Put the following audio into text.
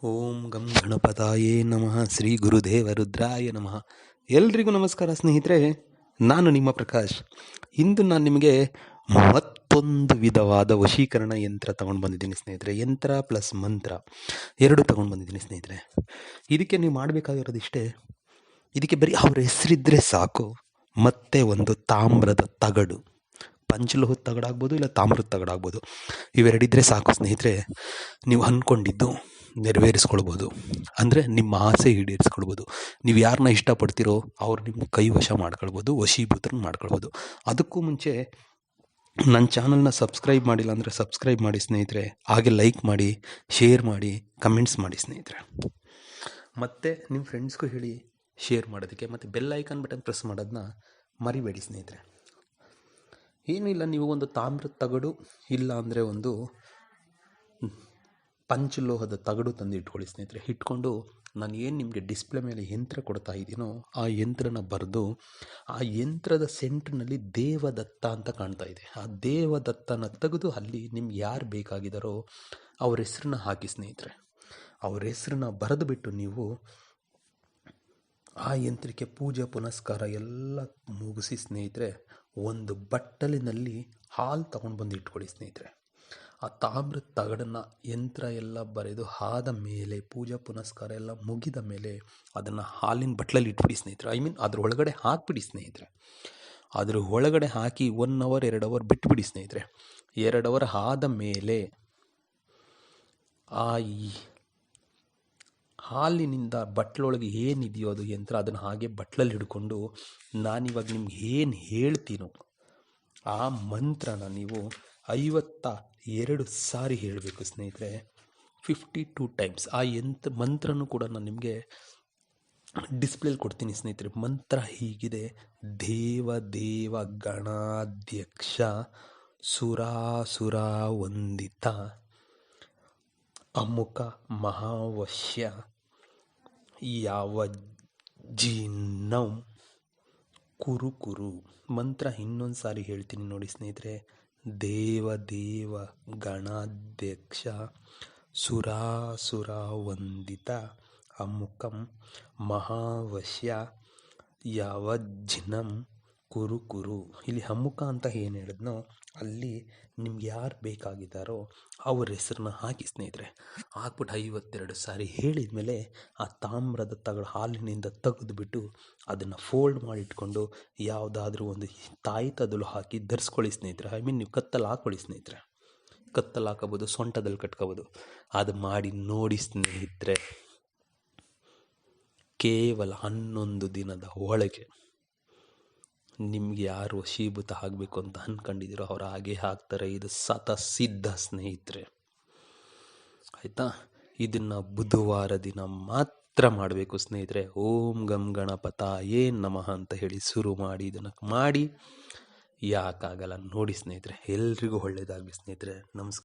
ಓಂ ಗಂ ಗಣಪತಾಯೇ ನಮಃ ಶ್ರೀ ಗುರುದೇವ ರುದ್ರಾಯ ನಮಃ. ಎಲ್ರಿಗೂ ನಮಸ್ಕಾರ ಸ್ನೇಹಿತರೆ, ನಾನು ನಿಮ್ಮ ಪ್ರಕಾಶ್. ಇಂದು ನಾನು ನಿಮಗೆ ಮತ್ತೊಂದು ವಿಧವಾದ ವಶೀಕರಣ ಯಂತ್ರ ತಗೊಂಡು ಬಂದಿದ್ದೀನಿ ಸ್ನೇಹಿತರೆ. ಯಂತ್ರ ಪ್ಲಸ್ ಮಂತ್ರ ಎರಡು ತಗೊಂಡು ಬಂದಿದ್ದೀನಿ ಸ್ನೇಹಿತರೆ. ಇದಕ್ಕೆ ನೀವು ಮಾಡಬೇಕಾಗಿರೋದು ಇಷ್ಟೇ. ಇದಕ್ಕೆ ಬರೀ ಅವ್ರ ಹೆಸರಿದ್ದರೆ ಸಾಕು. ಮತ್ತೆ ಒಂದು ತಾಮ್ರದ ತಗಡು, ಪಂಚಲೋಹದ ತಗಡಾಗ್ಬೋದು ಇಲ್ಲ ತಾಮ್ರದ ತಗಡಾಗ್ಬೋದು, ಇವೆರಡಿದ್ರೆ ಸಾಕು ಸ್ನೇಹಿತರೆ. ನೀವು ಅಂದ್ಕೊಂಡಿದ್ದು ನೆರವೇರಿಸ್ಕೊಳ್ಬೋದು. ಅಂದರೆ ನಿಮ್ಮ ಆಸೆ ಈಡೇರಿಸ್ಕೊಳ್ಬೋದು. ನೀವು ಯಾರನ್ನ ಇಷ್ಟಪಡ್ತೀರೋ ಅವ್ರು ನಿಮ್ಮ ಕೈವಶ ಮಾಡ್ಕೊಳ್ಬೋದು, ವಶೀಭೂತರನ್ನ ಮಾಡ್ಕೊಳ್ಬೋದು. ಅದಕ್ಕೂ ಮುಂಚೆ ನನ್ನ ಚಾನಲ್ನ ಸಬ್ಸ್ಕ್ರೈಬ್ ಮಾಡಿಲ್ಲ ಅಂದರೆ ಸಬ್ಸ್ಕ್ರೈಬ್ ಮಾಡಿ ಸ್ನೇಹಿತರೆ. ಹಾಗೆ ಲೈಕ್ ಮಾಡಿ, ಶೇರ್ ಮಾಡಿ, ಕಮೆಂಟ್ಸ್ ಮಾಡಿ ಸ್ನೇಹಿತರೆ. ಮತ್ತು ನಿಮ್ಮ ಫ್ರೆಂಡ್ಸ್ಗೂ ಹೇಳಿ ಶೇರ್ ಮಾಡೋದಕ್ಕೆ. ಮತ್ತು ಬೆಲ್ ಐಕಾನ್ ಬಟನ್ ಪ್ರೆಸ್ ಮಾಡೋದನ್ನ ಮರಿಬೇಡಿ ಸ್ನೇಹಿತರೆ. ಏನೂ ಇಲ್ಲ, ನೀವು ಒಂದು ತಾಮ್ರದ ತಗಡು ಇಲ್ಲ ಅಂದರೆ ಒಂದು ಪಂಚಲೋಹದ ತಗಡು ತಂದು ಇಟ್ಕೊಳ್ಳಿ ಸ್ನೇಹಿತರೆ. ಇಟ್ಕೊಂಡು ನಾನು ಏನು ನಿಮಗೆ ಡಿಸ್ಪ್ಲೇ ಮೇಲೆ ಯಂತ್ರ ಕೊಡ್ತಾ ಇದ್ದೀನೋ ಆ ಯಂತ್ರನ ಬರೆದು, ಆ ಯಂತ್ರದ ಸೆಂಟ್ರ್ನಲ್ಲಿ ದೇವದತ್ತ ಅಂತ ಕಾಣ್ತಾ ಇದೆ. ಆ ದೇವದತ್ತನ ತೆಗೆದು ಅಲ್ಲಿ ನಿಮ್ಗೆ ಯಾರು ಬೇಕಾಗಿದ್ದಾರೋ ಅವ್ರ ಹೆಸ್ರನ್ನ ಹಾಕಿ ಸ್ನೇಹಿತರೆ. ಅವ್ರ ಹೆಸ್ರನ್ನ ಬರೆದು ಬಿಟ್ಟು ನೀವು ಆ ಯಂತ್ರಕ್ಕೆ ಪೂಜೆ ಪುನಸ್ಕಾರ ಎಲ್ಲ ಮುಗಿಸಿ ಸ್ನೇಹಿತರೆ, ಒಂದು ಬಟ್ಟಲಿನಲ್ಲಿ ಹಾಲು ತಗೊಂಡು ಬಂದು ಇಟ್ಕೊಳ್ಳಿ ಸ್ನೇಹಿತರೆ. ಆ ತಾಮ್ರದ ತಗಡನ್ನು ಯಂತ್ರ ಎಲ್ಲ ಬರೆದು ಆದ ಮೇಲೆ, ಪೂಜಾ ಪುನಸ್ಕಾರ ಎಲ್ಲ ಮುಗಿದ ಮೇಲೆ ಅದನ್ನು ಹಾಲಿನ ಬಟ್ಲಲ್ಲಿ ಇಟ್ಬಿಡಿ ಸ್ನೇಹಿತರೆ. ಅದ್ರ ಒಳಗಡೆ ಹಾಕಿಬಿಡಿ ಸ್ನೇಹಿತರೆ. ಅದ್ರ ಒಳಗಡೆ ಹಾಕಿ 1 ಅವರ್ 2 ಅವರ್ ಬಿಟ್ಟುಬಿಡಿ ಸ್ನೇಹಿತರೆ. 2 ಅವರ್ ಆದ ಮೇಲೆ ಆ ಹಾಲಿನಿಂದ ಬಟ್ಲೊಳಗೆ ಏನಿದೆಯೋ ಅದು ಯಂತ್ರ, ಅದನ್ನು ಹಾಗೆ ಬಟ್ಲಲ್ಲಿ ಹಿಡ್ಕೊಂಡು ನಾನಿವಾಗ ನಿಮ್ಗೆ ಏನು ಹೇಳ್ತೀನೋ ಆ ಮಂತ್ರನ ನೀವು 52 ಸಾರಿ ಹೇಳಬೇಕು ಸ್ನೇಹಿತರೆ. 52 ಟೈಮ್ಸ್. ಆ ಮಂತ್ರನೂ ಕೂಡ ನಾನು ನಿಮಗೆ ಡಿಸ್ಪ್ಲೇಲಿ ಕೊಡ್ತೀನಿ ಸ್ನೇಹಿತರೆ. ಮಂತ್ರ ಹೀಗಿದೆ: ದೇವ ಗಣಾಧ್ಯಕ್ಷ ಸುರಾಸುರ ವಂದಿತ ಅಮುಕ ಮಹಾವಶ್ಯ ಯಾವಜ್ಜಿನಂ ಕುರು. ಮಂತ್ರ ಇನ್ನೊಂದು ಸಾರಿ ಹೇಳ್ತೀನಿ ನೋಡಿ ಸ್ನೇಹಿತರೆ. ದೇವ ಗಣಾಧ್ಯಕ್ಷ ಸುರಾಸುರ ವಂದಿತ ಅಮುಕಂ ಮಹಾವಶ್ಯ ಯಾವಜ್ಜಿನಂ ಕುರು. ಇಲ್ಲಿ ಅಮುಕ ಅಂತ ಏನು ಹೇಳಿದ್ನೋ ಅಲ್ಲಿ ನಿಮ್ಗೆ ಯಾರು ಬೇಕಾಗಿದ್ದಾರೋ ಅವ್ರ ಹೆಸರನ್ನ ಹಾಕಿ ಸ್ನೇಹಿತರೆ. ಹಾಕ್ಬಿಟ್ಟು 52 ಸಾರಿ ಹೇಳಿದ ಮೇಲೆ ಆ ತಾಮ್ರದ ತಗಡು ಹಾಲಿನಿಂದ ತೆಗೆದುಬಿಟ್ಟು ಅದನ್ನು ಫೋಲ್ಡ್ ಮಾಡಿಟ್ಕೊಂಡು ಯಾವುದಾದ್ರೂ ಒಂದು ತಾಯಿತದಲು ಹಾಕಿ ಧರಿಸ್ಕೊಳ್ಳಿ ಸ್ನೇಹಿತರೆ. ನೀವು ಕತ್ತಲ್ಲಿ ಹಾಕ್ಕೊಳ್ಳಿ ಸ್ನೇಹಿತರೆ. ಕತ್ತಲ್ಲಿ ಹಾಕೋಬೋದು, ಸೊಂಟದಲ್ಲಿ ಕಟ್ಕೋಬೋದು. ಅದು ಮಾಡಿ ನೋಡಿ ಸ್ನೇಹಿತರೆ. ಕೇವಲ 11 ದಿನದ ಒಳಗೆ ನಿಮ್ಗೆ ಯಾರು ವಶೀಭೂತ ಆಗಬೇಕು ಅಂತ ಅಂದ್ಕೊಂಡಿದ್ದೀರೋ ಅವ್ರು ಹಾಗೆ ಆಗ್ತಾರೆ. ಇದು ಸಿದ್ಧ ಸ್ನೇಹಿತರೆ. ಆಯಿತಾ? ಇದನ್ನು ಬುಧವಾರ ದಿನ ಮಾತ್ರ ಮಾಡಬೇಕು ಸ್ನೇಹಿತರೆ. ಓಂ ಗಂ ಗಣಪತಾಯೇ ನಮಃ ಅಂತ ಹೇಳಿ ಶುರು ಮಾಡಿ ಇದನ್ನು ಮಾಡಿ. ಯಾಕಾಗಲ್ಲ ನೋಡಿ ಸ್ನೇಹಿತರೆ. ಎಲ್ರಿಗೂ ಒಳ್ಳೆಯದಾಗಲಿ ಸ್ನೇಹಿತರೆ. ನಮಸ್ಕಾರ.